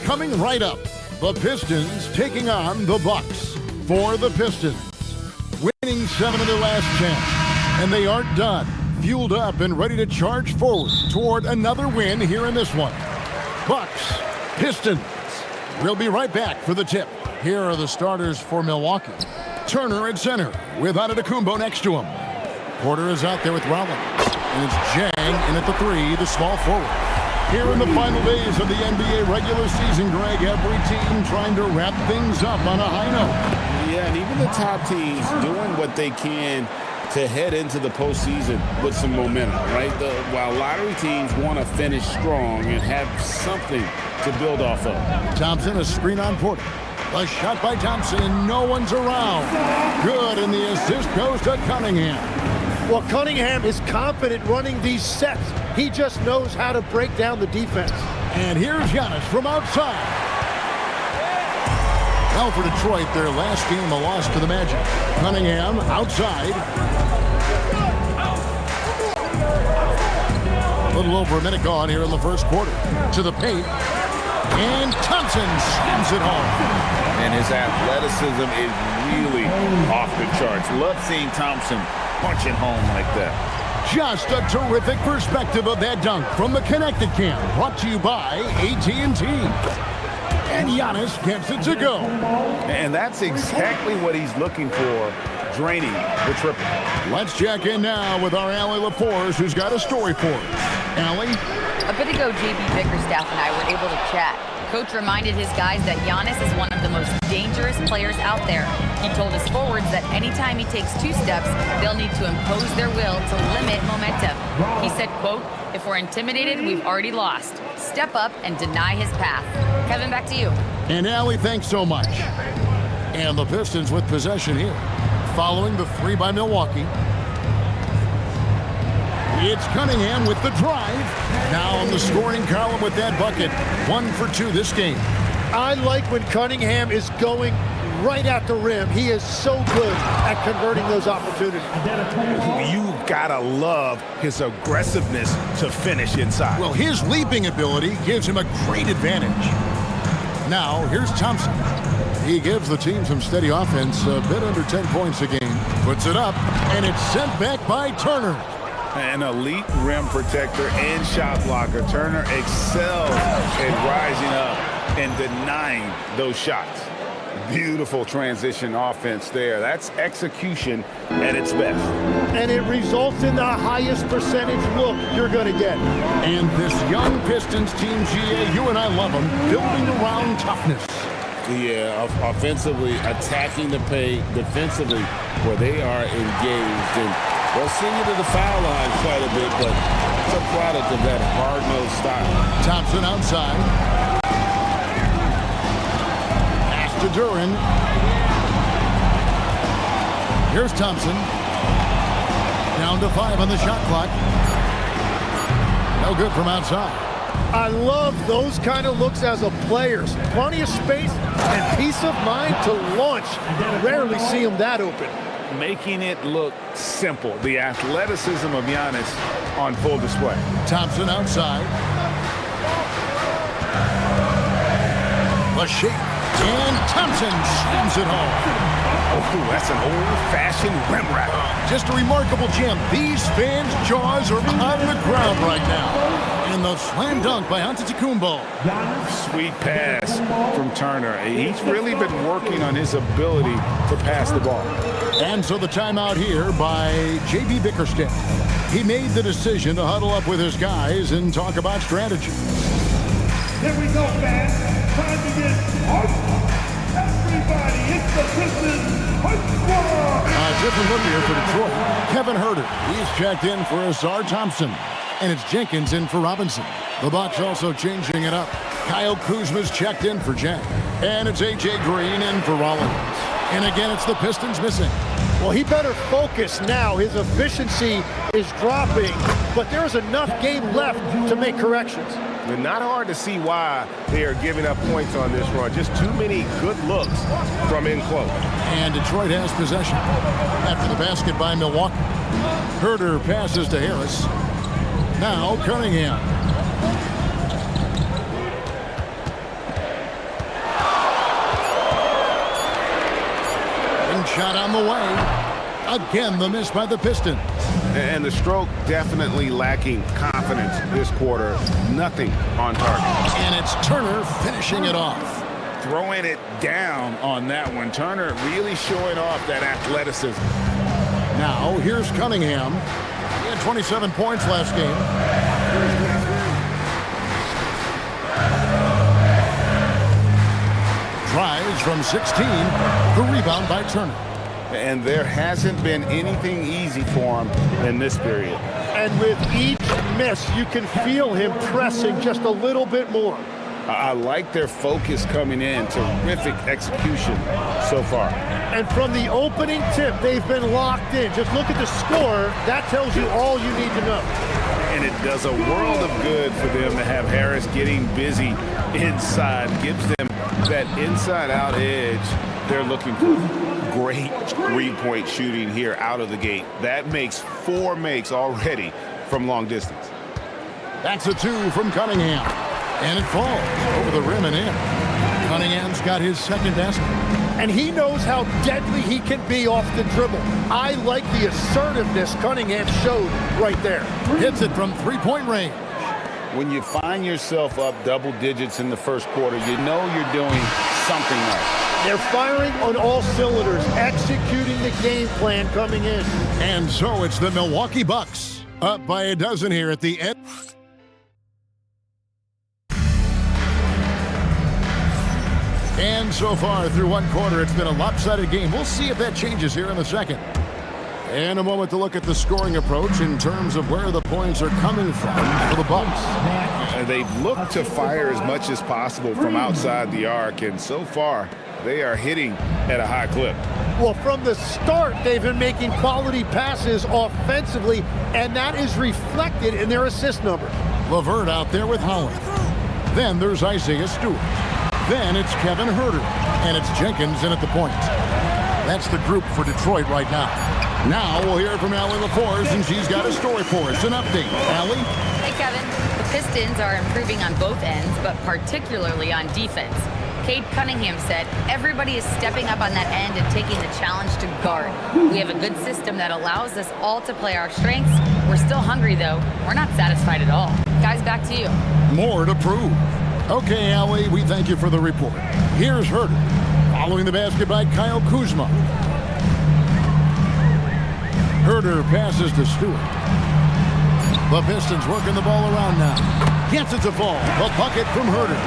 Coming right up, the Pistons taking on the Bucks. For the Pistons, winning 7 of their last 10, and they aren't done. Fueled up and ready to charge forward toward another win here in this one. Bucks, Pistons. We'll be right back for the tip. Here are the starters for Milwaukee. Turner at center with Antetokounmpo next to him. Porter is out there with Rollins. And it's Jang in at the 3, the small forward. Here in the final days of the NBA regular season, Greg, every team trying to wrap things up on a high note. Yeah, and even the top teams doing what they can to head into the postseason with some momentum, right? While lottery teams want to finish strong and have something to build off of. Thompson, a screen on Porter. A shot by Thompson, and no one's around. Good, and the assist goes to Cunningham. Well, Cunningham is confident running these sets. He just knows how to break down the defense. And here's Giannis from outside. Well, for Detroit, their last game, a loss to the Magic. Cunningham outside. A little over a minute gone here in the first quarter. To the paint. And Thompson slams it home. And his athleticism is really off the charts. Love seeing Thompson punching home like that. Just a terrific perspective of that dunk from the Connected Cam. Brought to you by AT&T. And Giannis gets it to go. And that's exactly what he's looking for, draining the triple. Let's check in now with our Allie LaForce, who's got a story for us. Allie? A bit ago, JB Bickerstaff and I were able to chat. Coach reminded his guys that Giannis is one of the most dangerous players out there. He told his forwards that anytime he takes 2 steps, they'll need to impose their will to limit momentum. He said, quote, "If we're intimidated, we've already lost. Step up and deny his path." Kevin, back to you. And Allie, thanks so much. And the Pistons with possession here. Following the 3 by Milwaukee. It's Cunningham with the drive. Now on the scoring column with that bucket. 1 for 2 this game. I like when Cunningham is going right at the rim. He is so good at converting those opportunities. You've got to love his aggressiveness to finish inside. Well, his leaping ability gives him a great advantage. Now, here's Thompson. He gives the team some steady offense, a bit under 10 points a game. Puts it up, and it's sent back by Turner. An elite rim protector and shot blocker. Turner excels at rising up and denying those shots. Beautiful transition offense there. That's execution at its best. And it results in the highest percentage look you're going to get. And this young Pistons team, GA, you and I love them, building around toughness. Yeah, offensively, attacking the paint, defensively, where they are engaged. And they'll send you to the foul line quite a bit, but it's a product of that hard-nosed style. Thompson outside. Pass to Duran. Here's Thompson. Down to 5 on the shot clock. No good from outside. I love those kind of looks as a player. Plenty of space and peace of mind to launch. Rarely see him that open. Making it look simple. The athleticism of Giannis on full display. Thompson outside. A shake. And Thompson slams it home. Oh, that's an old-fashioned rim wrap. Just a remarkable gem. These fans' jaws are on the ground right now. And the slam dunk by Antetokounmpo. Sweet pass from Turner. He's really been working on his ability to pass the ball. And so the timeout here by JB Bickerstaff. He made the decision to huddle up with his guys and talk about strategy. Here we go, fans. Time to get hyped. Everybody, it's the Pistons Hype Squad. A different look here for Detroit. Kevin Huerter, he's checked in for Azar Thompson. And it's Jenkins in for Robinson. The Bucks also changing it up. Kyle Kuzma's checked in for Jack. And it's A.J. Green in for Rollins. And again, it's the Pistons missing. Well, he better focus now. His efficiency is dropping, but there's enough game left to make corrections. And not hard to see why they are giving up points on this run. Just too many good looks from in close. And Detroit has possession. After the basket by Milwaukee. Huerter passes to Harris. Now Cunningham. on the way. Again, the miss by the Pistons. And the stroke definitely lacking confidence this quarter. Nothing on target. And it's Turner finishing it off. Throwing it down on that one. Turner really showing off that athleticism. Now, here's Cunningham. He had 27 points last game. Drives from 16. The rebound by Turner. And there hasn't been anything easy for him in this period. And with each miss, you can feel him pressing just a little bit more. I like their focus coming in. Terrific execution so far. And from the opening tip, they've been locked in. Just look at the score. That tells you all you need to know. And it does a world of good for them to have Harris getting busy inside. Gives them that inside-out edge they're looking for. Great three-point shooting here out of the gate. That makes 4 makes already from long distance. That's a 2 from Cunningham. And it falls over the rim and in. Cunningham's got his second basket. And he knows how deadly he can be off the dribble. I like the assertiveness Cunningham showed right there. Hits it from three-point range. When you find yourself up double digits in the first quarter, you know you're doing something right. They're firing on all cylinders, executing the game plan coming in. And so it's the Milwaukee Bucks up by a dozen here at the end. And so far through one quarter, it's been a lopsided game. We'll see if that changes here in the second. And a moment to look at the scoring approach in terms of where the points are coming from for the Bucks. They've looked to fire as much as possible from outside the arc, and so far, they are hitting at a high clip. Well, from the start, they've been making quality passes offensively, and that is reflected in their assist number. LeVert out there with Howard. Then there's Isaiah Stewart. Then it's Kevin Huerter, and it's Jenkins in at the point. That's the group for Detroit right now. Now we'll hear from Allie LaForce, and she's got a story for us. An update. Allie? Hey, Kevin. The Pistons are improving on both ends, but particularly on defense. Cade Cunningham said, everybody is stepping up on that end and taking the challenge to guard. We have a good system that allows us all to play our strengths. We're still hungry, though. We're not satisfied at all. Guys, back to you. More to prove. Okay, Allie, we thank you for the report. Here's Huerter, following the basket by Kyle Kuzma. Huerter passes to Stewart. The Pistons working the ball around now. Gets it to fall. The bucket from Huerter.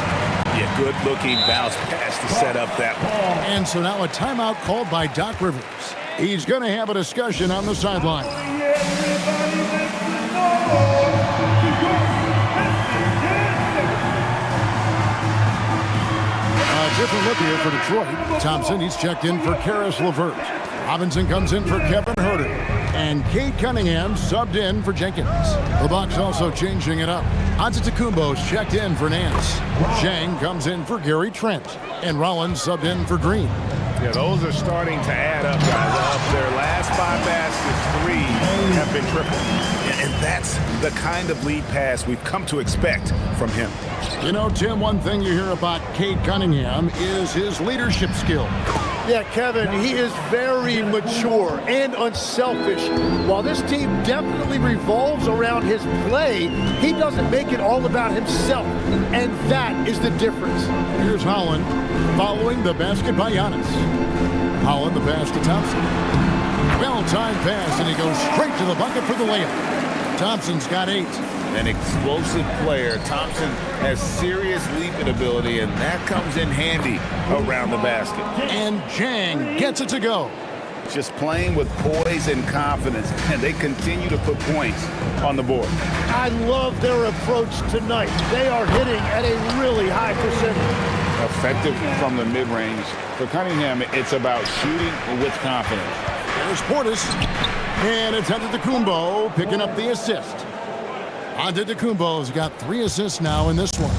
Yeah, good-looking bounce pass to set up that one. And so now a timeout called by Doc Rivers. He's going to have a discussion on the sideline. Different look here for Detroit. Thompson, he's checked in for Karis LeVert. Robinson comes in for Kevin Huerter. And Cade Cunningham subbed in for Jenkins. The Bucks also changing it up. Antetokounmpo's checked in for Nance. Zhang comes in for Gary Trent. And Rollins subbed in for Green. Yeah, those are starting to add up, guys. Their last 5 baskets, 3 have been triple. And that's the kind of lead pass we've come to expect from him. You know, Tim, one thing you hear about Cade Cunningham is his leadership skill. Yeah, Kevin, he is very mature and unselfish. While this team definitely revolves around his play, he doesn't make it all about himself. And that is the difference. Here's Holland following the basket by Giannis. Holland the pass to Thompson. Well-timed pass, and he goes straight to the bucket for the layup. Thompson's got 8. An explosive player. Thompson has serious leaping ability, and that comes in handy around the basket. And Zhang gets it to go. Just playing with poise and confidence, and they continue to put points on the board. I love their approach tonight. They are hitting at a really high percentage. Effective from the mid-range. For Cunningham, it's about shooting with confidence. There's Portis. And it's Antetokounmpo picking up the assist. Antetokounmpo's got 3 assists now in this one.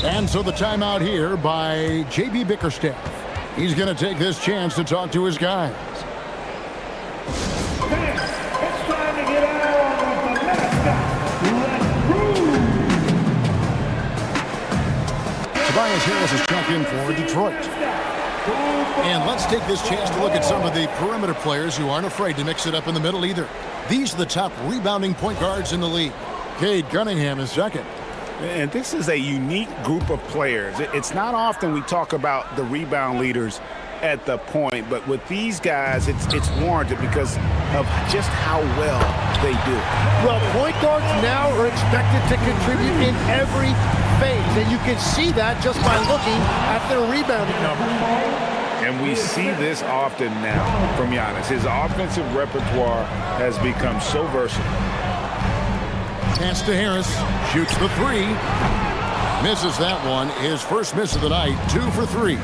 And so the timeout here by J.B. Bickerstaff. He's going to take this chance to talk to his guys. It's time to get out of the mascot. Tobias Harris is checked in for Detroit. And let's take this chance to look at some of the perimeter players who aren't afraid to mix it up in the middle either. These are the top rebounding point guards in the league. Cade Cunningham is second. And this is a unique group of players. It's not often we talk about the rebound leaders at the point, but with these guys, it's warranted because of just how well they do. Well, point guards now are expected to contribute in every phase, and you can see that just by looking at their rebounding numbers. And we see this often now from Giannis. His offensive repertoire has become so versatile. Pass to Harris, shoots the three. Misses that one, his first miss of the night, 2 for 3.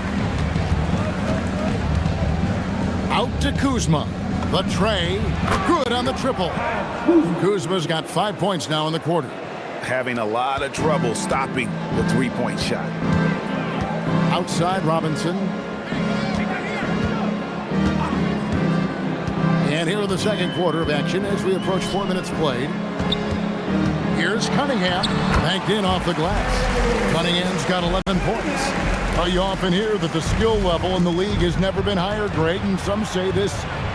Out to Kuzma. The tray, good on the triple. Kuzma's got 5 points now in the quarter. Having a lot of trouble stopping the three-point shot. Outside Robinson. And here in the second quarter of action as we approach 4 minutes played. Here's Cunningham, banked in off the glass. Cunningham's got 11 points. You often hear that the skill level in the league has never been higher, Greg, and some say this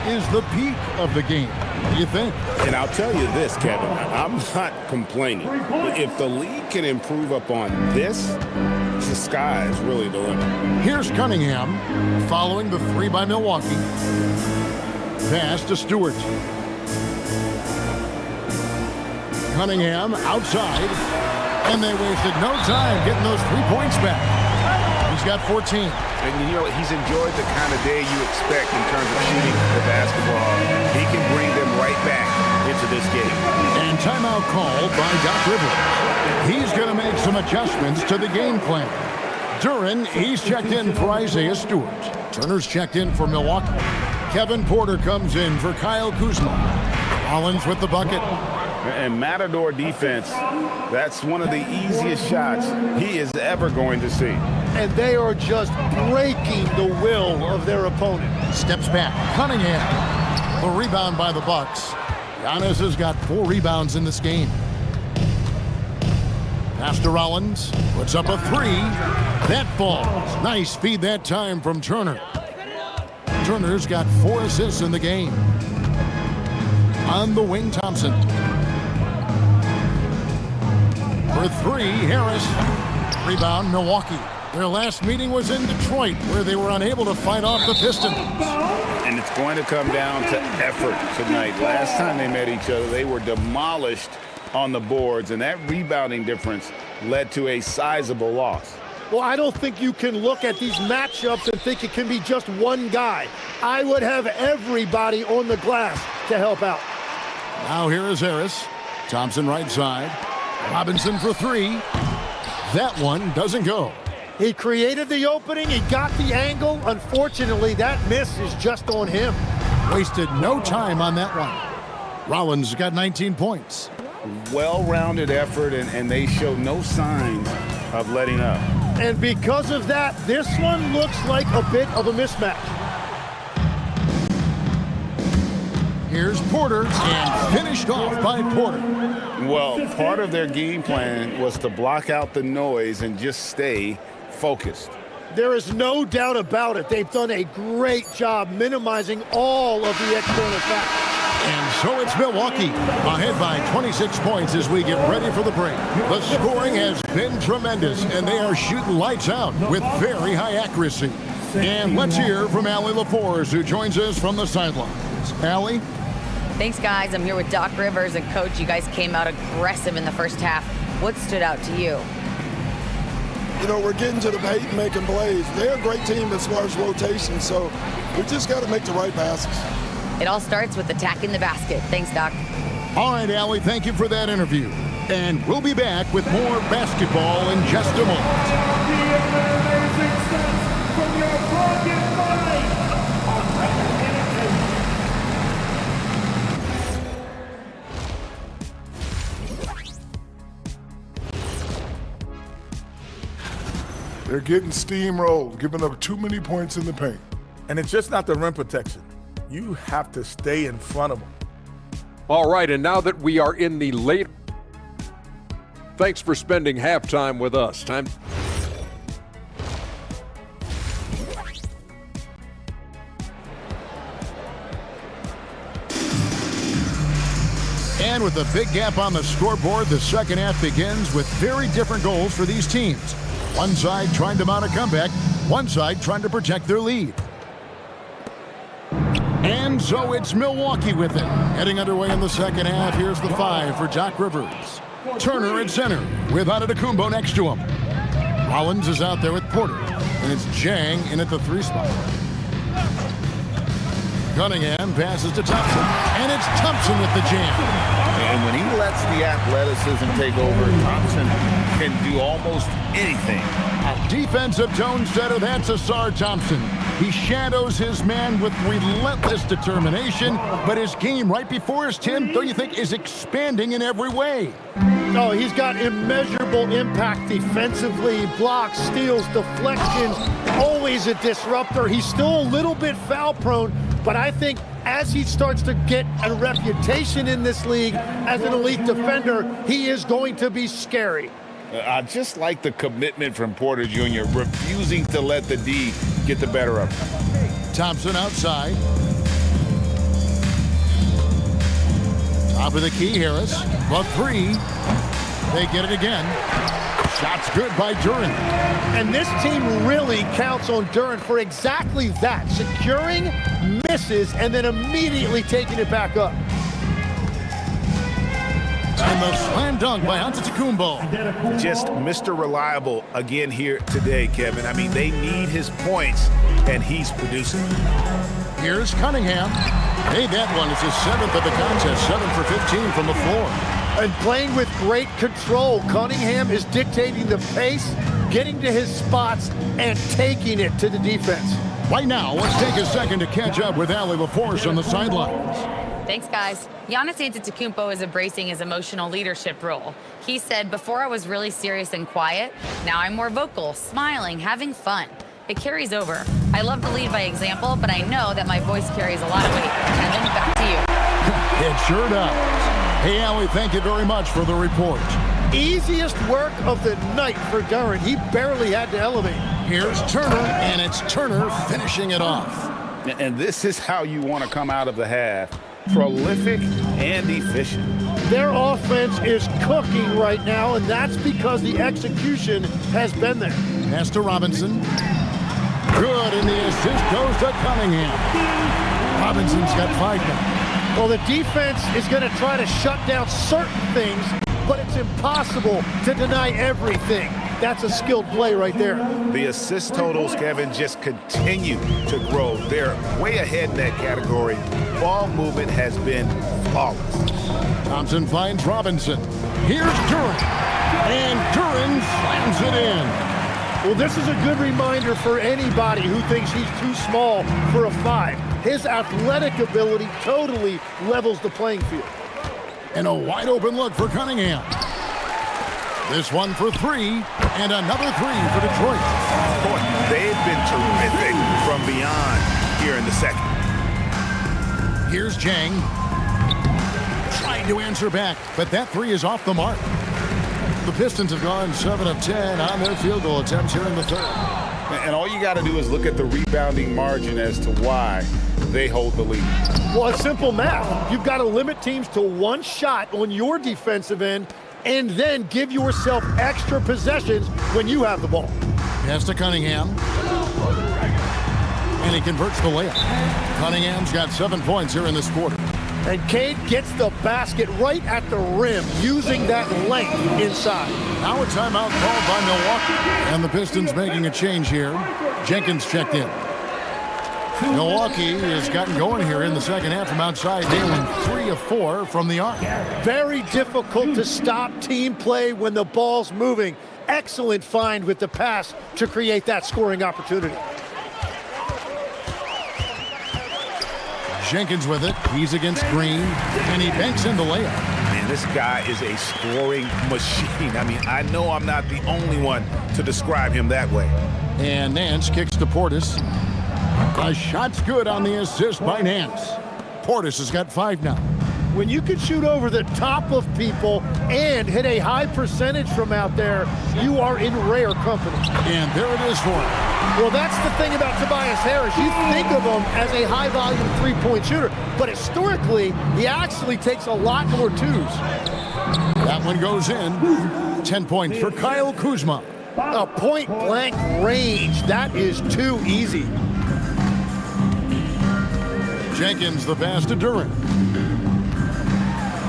is the peak of the game. What do you think? And I'll tell you this, Kevin, I'm not complaining. If the league can improve upon this, the sky is really the limit. Here's Cunningham following the three by Milwaukee. Pass to Stewart. Cunningham outside, and they wasted no time getting those 3 points back. He's got 14. And you know, he's enjoyed the kind of day you expect in terms of shooting the basketball. He can bring them right back into this game. And timeout called by Doc Rivers. He's going to make some adjustments to the game plan. Duran, he's checked in for Isaiah Stewart. Turner's checked in for Milwaukee. Kevin Porter comes in for Kyle Kuzma. Rollins with the bucket. And Matador defense, that's one of the easiest shots he is ever going to see. And they are just breaking the will of their opponent. Steps back. Cunningham. The rebound by the Bucks. Giannis has got 4 rebounds in this game. Pass to Rollins. Puts up a 3. That falls. Nice feed that time from Turner. Turner's got 4 assists in the game. On the wing, Thompson. For 3, Harris. Rebound, Milwaukee. Their last meeting was in Detroit, where they were unable to fight off the Pistons. And it's going to come down to effort tonight. Last time they met each other, they were demolished on the boards, and that rebounding difference led to a sizable loss. Well, I don't think you can look at these matchups and think it can be just one guy. I would have everybody on the glass to help out. Now here is Harris. Thompson right side. Robinson for 3. That one doesn't go. He created the opening. He got the angle. Unfortunately, that miss is just on him. Wasted no time on that one. Rollins got 19 points. Well-rounded effort, and they show no signs of letting up. And because of that, this one looks like a bit of a mismatch. Here's Porter, and finished off by Porter. Well, part of their game plan was to block out the noise and just stay focused. There is no doubt about it. They've done a great job minimizing all of the external factors. And so it's Milwaukee, ahead by 26 points as we get ready for the break. The scoring has been tremendous, and they are shooting lights out with very high accuracy. And let's hear from Allie LaForce, who joins us from the sidelines. Allie? Thanks, guys. I'm here with Doc Rivers, and Coach, you guys came out aggressive in the first half. What stood out to you? You know, we're getting to the paint and making plays. They're a great team as far as rotation, so we just got to make the right passes. It all starts with attacking the basket. Thanks, Doc. All right, Allie, thank you for that interview. And we'll be back with more basketball in just a moment. They're getting steamrolled, giving up too many points in the paint. And it's just not the rim protection. You have to stay in front of them. All right, and now that we are in the late, thanks for spending halftime with us. And with a big gap on the scoreboard, the second half begins with very different goals for these teams. One side trying to mount a comeback, one side trying to protect their lead. And so it's Milwaukee with it. Heading underway in the second half, here's the 5 for Doc Rivers. Turner at center with Antetokounmpo next to him. Rollins is out there with Porter, and it's Jang in at the 3 spot. Cunningham passes to Thompson, and it's Thompson with the jam. And when he lets the athleticism take over, Thompson can do almost anything. Defensive tone setter, that's Asar Thompson. He shadows his man with relentless determination, but his game right before us, Tim, don't you think, is expanding in every way? Oh, he's got immeasurable impact defensively, blocks, steals, deflections, always a disruptor. He's still a little bit foul prone, but I think as he starts to get a reputation in this league as an elite defender, he is going to be scary. I just like the commitment from Porter Jr., refusing to let the D get the better of him. Thompson outside. Top of the key, Harris. The 3. They get it again. Shot's good by Duren. And this team really counts on Duren for exactly that. Securing, misses, and then immediately taking it back up. And the slam dunk by Antetokounmpo. Just Mr. Reliable again here today, Kevin. I mean, they need his points, and he's producing. Here's Cunningham. Made that one. It's his 7th of the contest. 7 for 15 from the floor. And playing with great control. Cunningham is dictating the pace, getting to his spots, and taking it to the defense. Right now, let's take a second to catch up with Allie LaForce on the sidelines. Thanks, guys. Giannis Antetokounmpo is embracing his emotional leadership role. He said, "Before I was really serious and quiet. Now I'm more vocal, smiling, having fun. It carries over. I love to lead by example, but I know that my voice carries a lot of weight." Kevin, back to you. It sure does. Hey, Allie, thank you very much for the report. Easiest work of the night for Duren. He barely had to elevate. Here's Turner, and it's Turner finishing it off. And this is how you want to come out of the half. Prolific and efficient. Their offense is cooking right now, and that's because the execution has been there. Pass to Robinson. Good, and the assist goes to Cunningham. Robinson's got 5 now. Well, the defense is going to try to shut down certain things, but it's impossible to deny everything. That's a skilled play right there. The assist totals, Kevin, just continue to grow. They're way ahead in that category. Ball movement has been flawless. Thompson finds Robinson. Here's Duren. And Duren slams it in. Well, this is a good reminder for anybody who thinks he's too small for a 5. His athletic ability totally levels the playing field. And a wide open look for Cunningham. This one for 3, and another 3 for Detroit. Boy, they've been terrific from beyond here in the second. Here's Jang. Trying to answer back, but that 3 is off the mark. The Pistons have gone 7 of 10 on their field goal attempts here in the 3rd. And all you got to do is look at the rebounding margin as to why they hold the lead. Well, it's simple math. You've got to limit teams to 1 shot on your defensive end, and then give yourself extra possessions when you have the ball. Pass to Cunningham. And he converts the layup. Cunningham's got 7 points here in this quarter. And Cade gets the basket right at the rim, using that length inside. Now a timeout called by Milwaukee. And the Pistons making a change here. Jenkins checked in. Milwaukee has gotten going here in the second half from outside, nailing 3 of 4 from the arc. Very difficult to stop team play when the ball's moving. Excellent find with the pass to create that scoring opportunity. Jenkins with it. He's against Green, and he banks in the layup. Man, this guy is a scoring machine. I mean, I know I'm not the only one to describe him that way. And Nance kicks to Portis. A shot's good on the assist by Nance. Portis has got 5 now. When you can shoot over the top of people and hit a high percentage from out there, you are in rare company. And there it is for him. Well, that's the thing about Tobias Harris. You think of him as a high-volume three-point shooter, but historically, he actually takes a lot more twos. That one goes in. 10 points for Kyle Kuzma. A point-blank range. That is too easy. Jenkins the pass to Duran.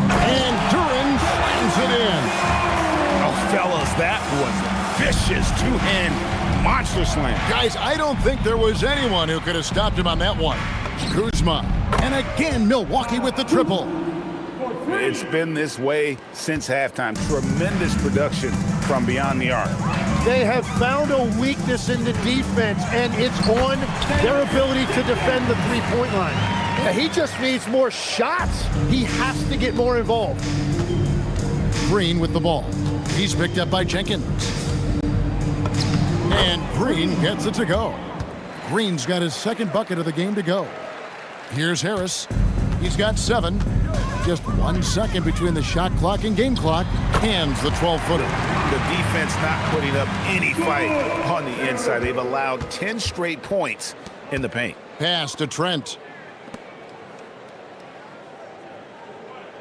And Duran slams it in. Oh, fellas, that was a vicious two-hand monster slam. Guys, I don't think there was anyone who could have stopped him on that one. Kuzma. And again, Milwaukee with the triple. It's been this way since halftime. Tremendous production from beyond the arc. They have found a weakness in the defense, and it's on their ability to defend the three-point line. He just needs more shots. He has to get more involved. Green with the ball. He's picked up by Jenkins. And Green gets it to go. Green's got his second bucket of the game to go. Here's Harris. He's got 7. Just 1 second between the shot clock and game clock. Hands the 12-footer. The defense not putting up any fight on the inside. They've allowed 10 straight points in the paint. Pass to Trent.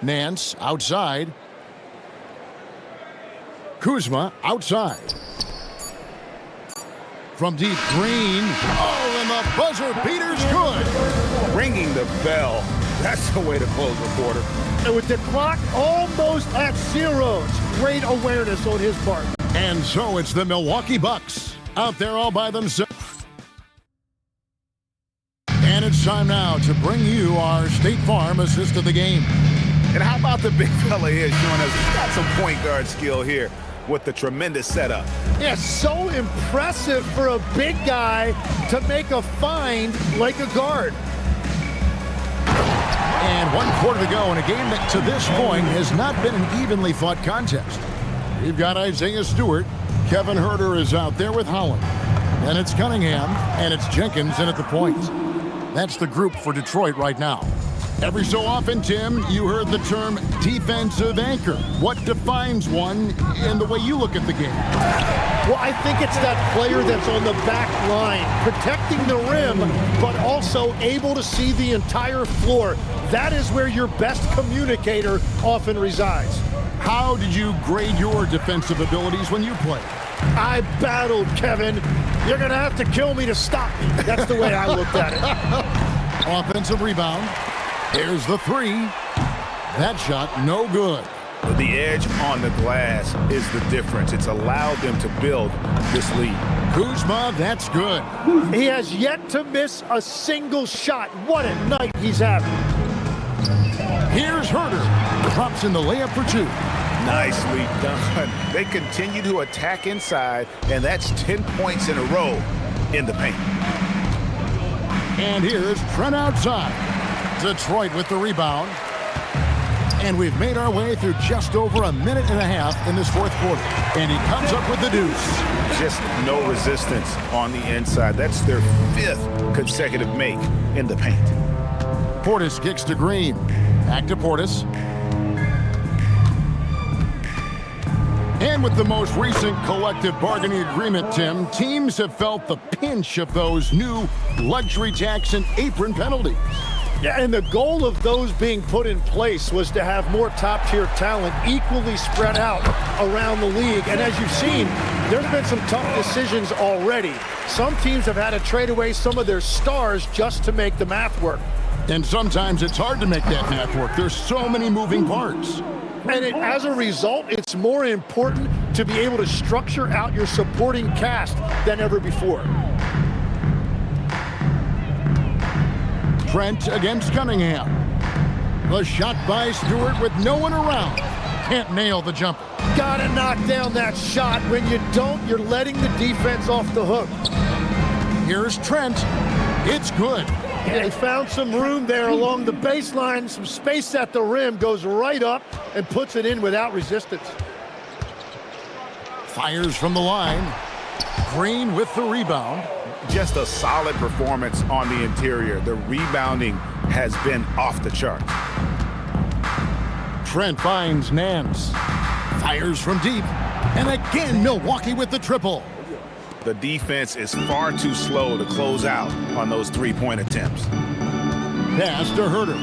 Nance outside. Kuzma outside. From deep, Green. Oh, and the buzzer beater's good. Ringing the bell. That's the way to close the quarter. And with the clock almost at 0, great awareness on his part. And so it's the Milwaukee Bucks out there all by themselves. And it's time now to bring you our State Farm assist of the game. And how about the big fella here showing us he's got some point guard skill here with the tremendous setup. Yeah, so impressive for a big guy to make a find like a guard. And 1 quarter to go in a game that to this point has not been an evenly fought contest. We've got Isaiah Stewart. Kevin Huerter is out there with Holland. And it's Cunningham, and it's Jenkins in at the point. That's the group for Detroit right now. Every so often, Tim, you heard the term defensive anchor. What defines one in the way you look at the game? Well, I think it's that player that's on the back line, protecting the rim, but also able to see the entire floor. That is where your best communicator often resides. How did you grade your defensive abilities when you played? I battled, Kevin. You're going to have to kill me to stop me. That's the way I looked at it. Offensive rebound. There's the 3. That shot, no good. The edge on the glass is the difference. It's allowed them to build this lead. Kuzma, that's good. He has yet to miss a single shot. What a night he's having. Here's Huerter. Drops in the layup for 2. Nicely done. They continue to attack inside, and that's 10 points in a row in the paint. And here's Trent outside. Detroit with the rebound. And we've made our way through just over a minute and a half in this 4th quarter. And he comes up with the deuce. Just no resistance on the inside. That's their 5th consecutive make in the paint. Portis kicks to Green. Back to Portis. And with the most recent collective bargaining agreement, Tim, teams have felt the pinch of those new luxury tax and apron penalties. Yeah, and the goal of those being put in place was to have more top-tier talent equally spread out around the league. And as you've seen, there's been some tough decisions already. Some teams have had to trade away some of their stars just to make the math work. And sometimes it's hard to make that math work. There's so many moving parts. And as a result, it's more important to be able to structure out your supporting cast than ever before. Trent against Cunningham. The shot by Stewart with no one around. Can't nail the jumper. Gotta knock down that shot. When you don't, you're letting the defense off the hook. Here's Trent. It's good. They found some room there along the baseline. Some space at the rim. Goes right up and puts it in without resistance. Fires from the line. Green with the rebound. Just a solid performance on the interior. The rebounding has been off the chart. Trent finds Nance. Fires from deep. And again, Milwaukee with the triple. The defense is far too slow to close out on those three-point attempts. Pass to Herter.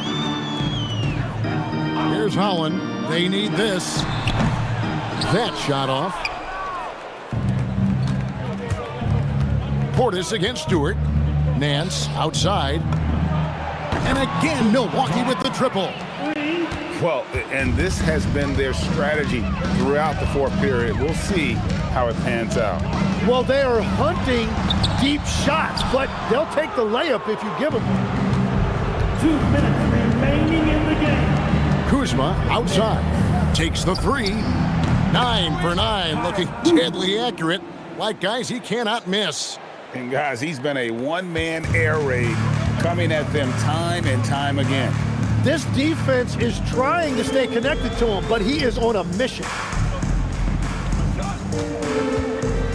Here's Holland. They need this. That shot off. Portis against Stewart. Nance outside. And again, Milwaukee with the triple. Well, and this has been their strategy throughout the fourth period. We'll see how it pans out. Well, they are hunting deep shots, but they'll take the layup if you give them. 2 minutes remaining in the game. Kuzma outside. Takes the three. 9 for 9, looking deadly accurate. Like guys he cannot miss. And guys, he's been a one-man air raid coming at them time and time again. This defense is trying to stay connected to him, but he is on a mission.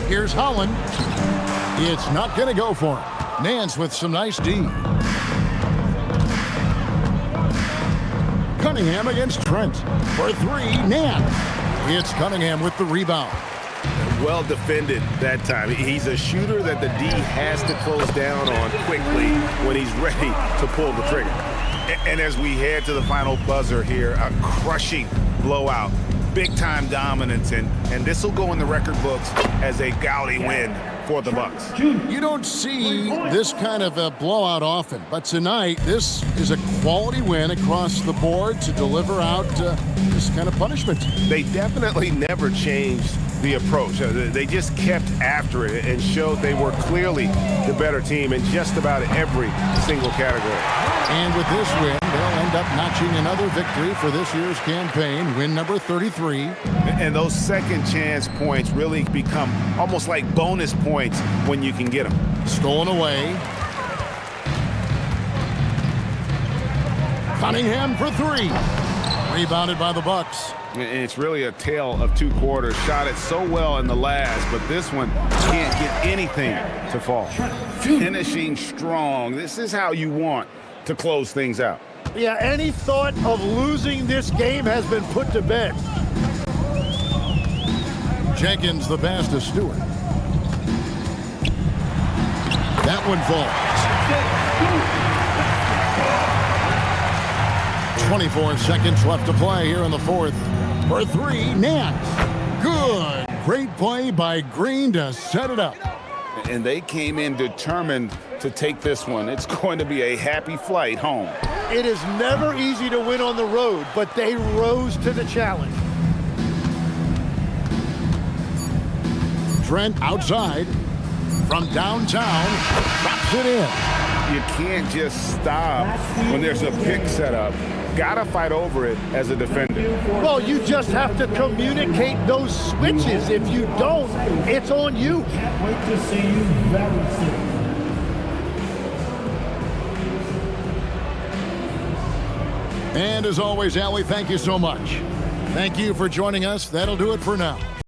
Here's Holland. It's not going to go for him. Nance with some nice D. Cunningham against Trent. For three, Nance. It's Cunningham with the rebound. Well defended that time. He's a shooter that the D has to close down on quickly when he's ready to pull the trigger. And as we head to the final buzzer here, a crushing blowout, big-time dominance, and this will go in the record books as a gaudy win for the Bucks. You don't see this kind of a blowout often, but tonight this is a quality win across the board to deliver out this kind of punishment. They definitely never changed the approach. They just kept after it and showed they were clearly the better team in just about every single category. And with this win, they'll end up notching another victory for this year's campaign, win number 33. And those second chance points really become almost like bonus points when you can get them. Stolen away. Cunningham for three. Rebounded by the Bucks. And it's really a tale of two quarters. Shot it so well in the last, but this one can't get anything to fall. Finishing strong. This is how you want to close things out. Yeah, any thought of losing this game has been put to bed. Jenkins the pass to Stewart. That one falls. 24 seconds left to play here in the fourth. For three, Nance. Good. Great play by Green to set it up. And they came in determined to take this one. It's going to be a happy flight home. It is never easy to win on the road, but they rose to the challenge. Trent outside from downtown, drops it in. You can't just stop when there's a pick set up. Gotta fight over it as a defender. Well, you just have to communicate those switches. If you don't, it's on you. Can't wait to see you very soon. And as always, Allie, thank you so much. Thank you for joining us. That'll do it for now.